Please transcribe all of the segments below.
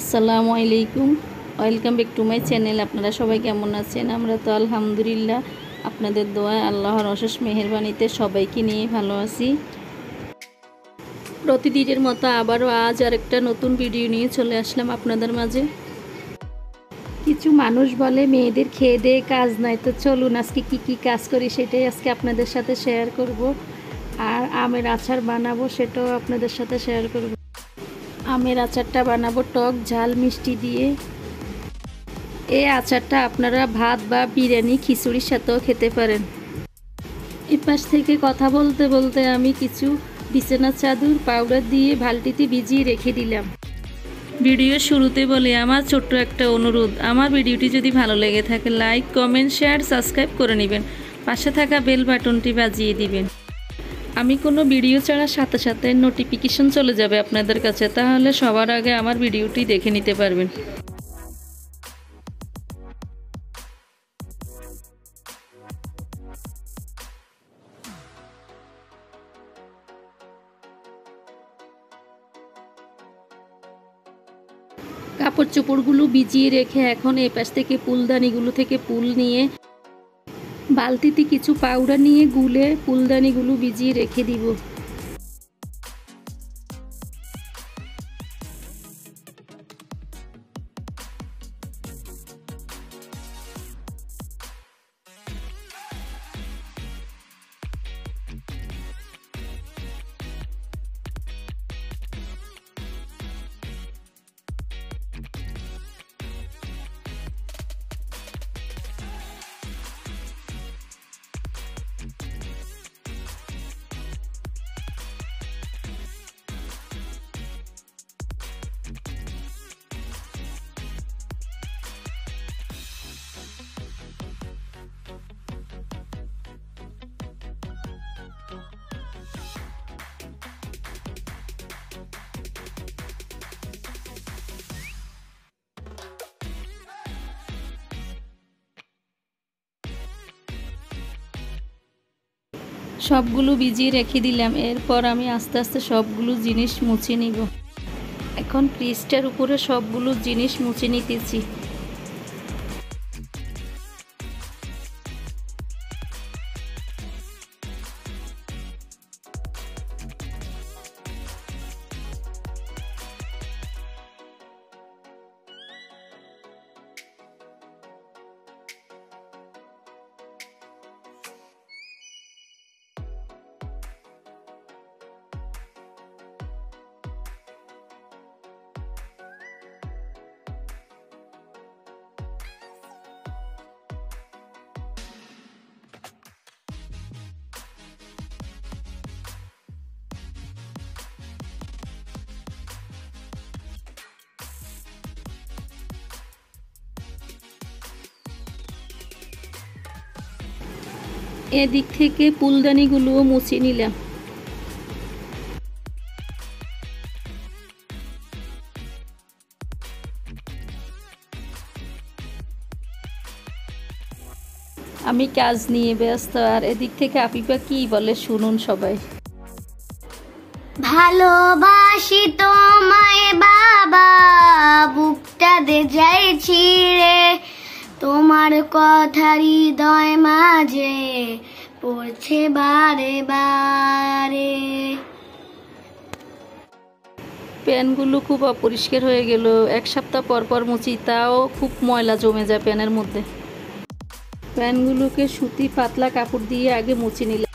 আসসালামু আলাইকুম, welcome back to my channel. আপনারা সবাই কেমন আছেন? আমরা তো আলহামদুলিল্লাহ আপনাদের দোয়ায় আল্লাহর অশেষ মেহেরবানিতে সবাইকে নিয়ে ভালো আছি। প্রতিদিনের মতো আবারও আজ আরেকটা নতুন ভিডিও নিয়ে চলে আসলাম আপনাদের মাঝে। কিছু মানুষ বলে মেয়েদের খেয়ে দিয়ে কাজ নাই, তো চলুন আজকে কি কাজ করি সেটাই আজকে আপনাদের সাথে শেয়ার করব। আর আমের আচার বানাবো, সেটাও আপনাদের সাথে শেয়ার করব। আমের আচারটা বানাবো টক ঝাল মিষ্টি দিয়ে। এই আচারটা আপনারা ভাত বা বিরিয়ানি খিচুড়ির সাথেও খেতে পারেন। এপাশ থেকে কথা বলতে বলতে আমি কিছু বিছানার চাদর পাউডার দিয়ে বালতিতে ভিজিয়ে রেখে দিলাম। ভিডিও শুরুতে বলে আমার ছোট্ট একটা অনুরোধ, আমার ভিডিওটি যদি ভালো লেগে থাকে লাইক কমেন্ট শেয়ার সাবস্ক্রাইব করে নেবেন, পাশে থাকা বেল বাটনটি বাজিয়ে দিবেন। আমি কোনো ভিডিও ছাড়ার সাথে সাথে নোটিফিকেশন চলে যাবে আপনাদের কাছে, তাহলে সবার আগে আমার ভিডিওটি দেখে নিতে পারবেন। কাপড় চোপড়গুলো ভিজিয়ে রেখে এখন এই পাশ থেকে ফুলদানিগুলো থেকে ফুল নিয়ে বালতিতে কিছু পাউডার নিয়ে গুলে ফুলদানিগুলো ভিজিয়ে রেখে দিব। সবগুলো ভিজিয়ে রেখে দিলাম। এরপর আমি আস্তে আস্তে সবগুলো জিনিস মুছে নিব। এখন ফ্রিজটার উপরে সবগুলো জিনিস মুছে নিতেছি। এদিক থেকে ফুলদানিগুলোও মুছে নিলাম। আমি কাজ নিয়ে ব্যস্ত, আর এদিক থেকে আফিফা কি বলে শুনুন সবাই। ভালোবাসি তোমায় বাবা, বুকটা দে যাইছি রে, তোমার কথা হৃদয় মাঝে পড়ছে বারে বারে। প্যানগুলো খুব অপরিষ্কার হয়ে গেল, এক সপ্তাহ পর পর মুছি, তাও খুব ময়লা জমে যায় প্যানের মধ্যে। প্যানগুলোকে সুতি পাতলা কাপড় দিয়ে আগে মুছে নিলাম।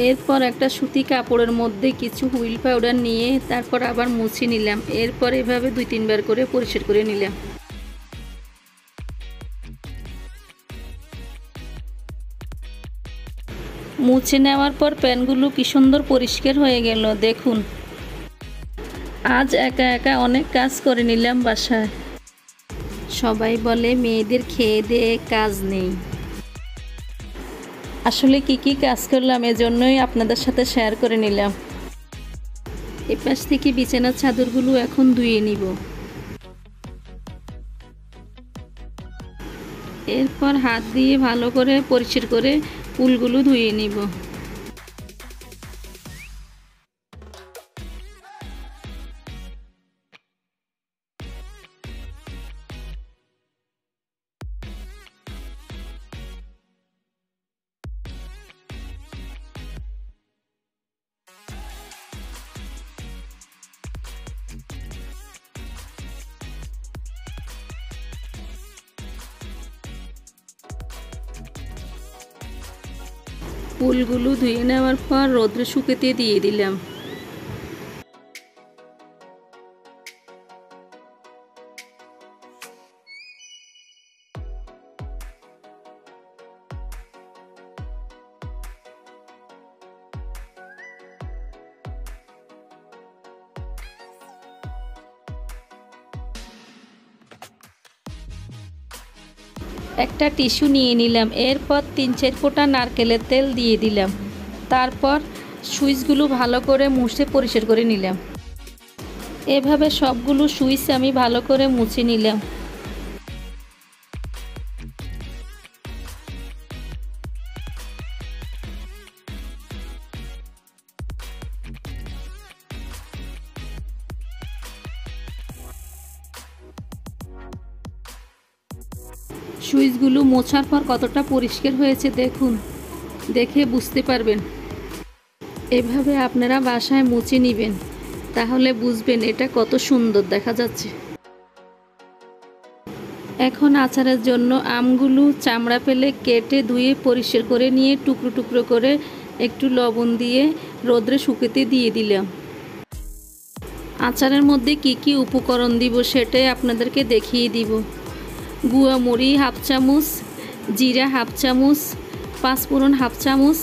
এরপর একটা সুতি কাপড়ের মধ্যে কিছু হুইল পাউডার নিয়ে তারপর আবার মুছে নিলাম। এরপর এভাবে 2-3 বার করে পরিষ্কার করে নিলাম। মুছে নেওয়ার পর প্যানগুলো কি সুন্দর পরিষ্কার হয়ে গেল দেখুন। আজ একা একা অনেক কাজ করে নিলাম বাসায়। সবাই বলে মেয়েদের খেয়ে দিয়ে কাজ নেই, আসলে কি কাজ করলাম এজন্যই আপনাদের সাথে শেয়ার করে নিলাম। এপাশ থেকে বিছানার চাদরগুলো এখন ধুয়ে নিব। এরপর হাত দিয়ে ভালো করে পরিষ্কার করে ফুলগুলো ধুয়ে নিব। ফুলগুলো ধুয়ে নেওয়ার পর রোদ্রে শুকাতে দিয়ে দিলাম। একটা টিস্যু নিয়ে নিলাম, এরপর 3-4 ফোঁটা নারকেলের তেল দিয়ে দিলাম। তারপর সুইচগুলো ভালো করে মুছে পরিষ্কার করে নিলাম। এভাবে সবগুলো সুইচ আমি ভালো করে মুছে নিলাম। সুইচগুলো মোছার পর কতটা পরিষ্কার হয়েছে দেখুন, দেখে বুঝতে পারবেন। এভাবে আপনারা বাসায় মুছে নেবেন, তাহলে বুঝবেন এটা কত সুন্দর দেখা যাচ্ছে। এখন আচারের জন্য আমগুলো চামড়া ফেলে কেটে ধুয়ে পরিষ্কার করে নিয়ে টুকরো টুকরো করে একটু লবণ দিয়ে রোদ্রে শুকাতে দিয়ে দিলাম। আচারের মধ্যে কি কি উপকরণ দিব সেটাই আপনাদেরকে দেখিয়ে দিব। গুঁড়া মরিচ 1/2 চামচ, জিরা 1/2 চামচ, পাঁচফোড়ন 1/2 চামচ,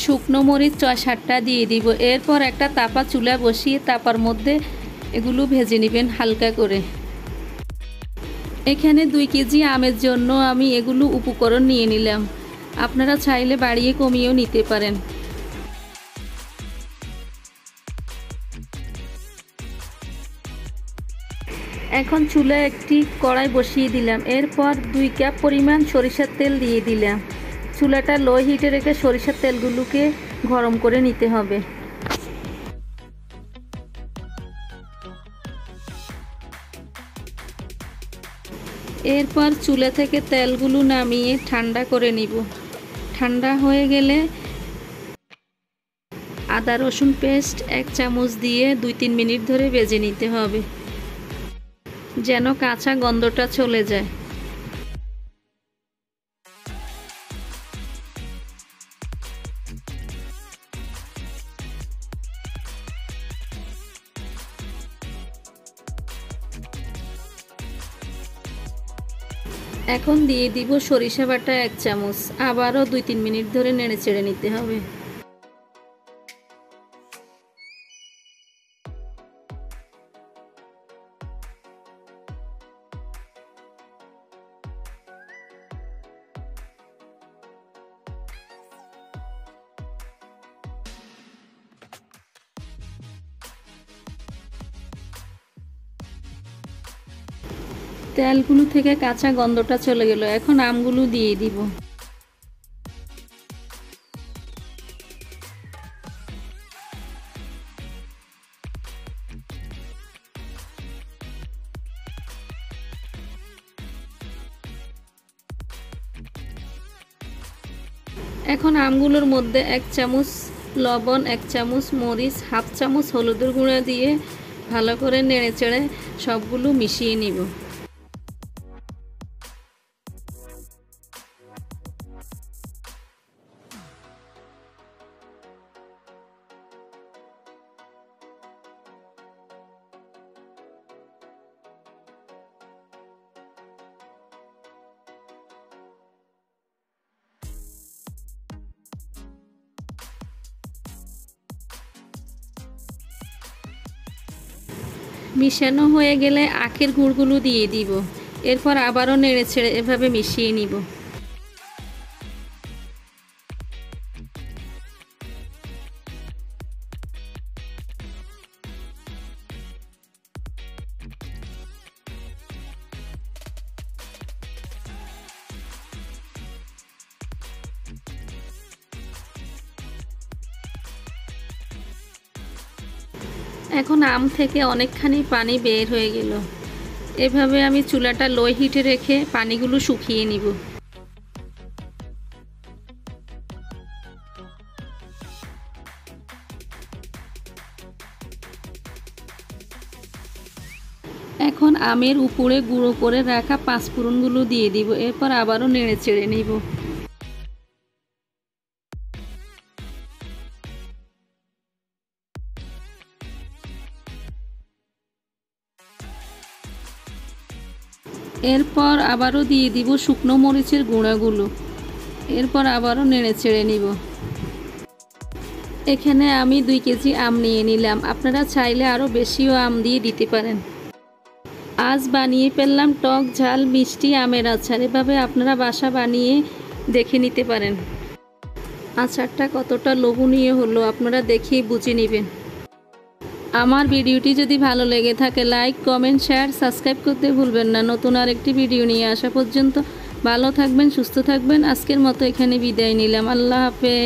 শুকনো মরিচ 6-7টা দিয়ে দিব। এরপর একটা তাপা চুলা বসিয়ে তাপার মধ্যে এগুলো ভেজে নেবেন হালকা করে। এখানে 2 কেজি আমের জন্য আমি এগুলো উপকরণ নিয়ে নিলাম, আপনারা চাইলে বাড়িয়ে কমিয়েও নিতে পারেন। এখন চুলায় একটি কড়াই বসিয়ে দিলাম, এরপর 2 কাপ পরিমাণ সরিষার তেল দিয়ে দিলাম। চুলাটা লো হিটে রেখে সরিষার তেলগুলোকে গরম করে নিতে হবে। এরপর চুলা থেকে তেলগুলো নামিয়ে ঠান্ডা করে নিব। ঠান্ডা হয়ে গেলে আদা রসুন পেস্ট 1 চামচ দিয়ে 2-3 মিনিট ধরে ভেজে নিতে হবে, যেন কাঁচা গন্ধটা চলে যায়। এখন দিয়ে দিব সরিষা বাটা 1 চামচ, আবারও 2-3 মিনিট ধরে নেড়ে চেড়ে নিতে হবে। তেলগুলো থেকে কাঁচা গন্ধটা চলে গেল, এখন আমগুলো দিয়ে দিব। এখন আমগুলোর মধ্যে 1 চামচ লবণ, 1 চামচ মরিচ, 1/2 চামচ হলুদের গুঁড়া দিয়ে ভালো করে নেড়ে চেড়ে সবগুলো মিশিয়ে নিব। মিশানো হয়ে গেলে আখের গুড়গুলো দিয়ে দিব, এরপর আবারও নেড়ে ছেড়ে এভাবে মিশিয়ে নিব। এখন আম থেকে অনেকখানি পানি বের হয়ে গেল। এভাবে আমি চুলাটা লো হিটে রেখে পানিগুলো শুকিয়ে নিব। এখন আমের উপরে গুঁড়ো করে রাখা পাঁচফোড়নগুলো দিয়ে দিব, এরপর আবারও নেড়ে চেড়ে নিব। এরপর আবারও দিয়ে দিব শুকনো মরিচের গুঁড়াগুলো। এরপর আবারও নেড়ে চেড়ে নিব। এখানে আমি 2 কেজি আম নিয়ে নিলাম, আপনারা চাইলে আরও বেশিও আম দিয়ে দিতে পারেন। আজ বানিয়ে ফেললাম টক ঝাল মিষ্টি আমের আচার। এভাবে আপনারা বাসা বানিয়ে দেখে নিতে পারেন আচারটা কতটা লোভনীয় হলো, আপনারা দেখেই বুঝে নেবেন। আমার ভিডিওটি যদি ভালো লেগে থাকে লাইক কমেন্ট শেয়ার সাবস্ক্রাইব করতে ভুলবেন না। নতুন আরেকটি ভিডিও নিয়ে আসা পর্যন্ত ভালো থাকবেন, সুস্থ থাকবেন। আজকের মতো এখানে বিদায় নিলাম। আল্লাহ হাফেজ।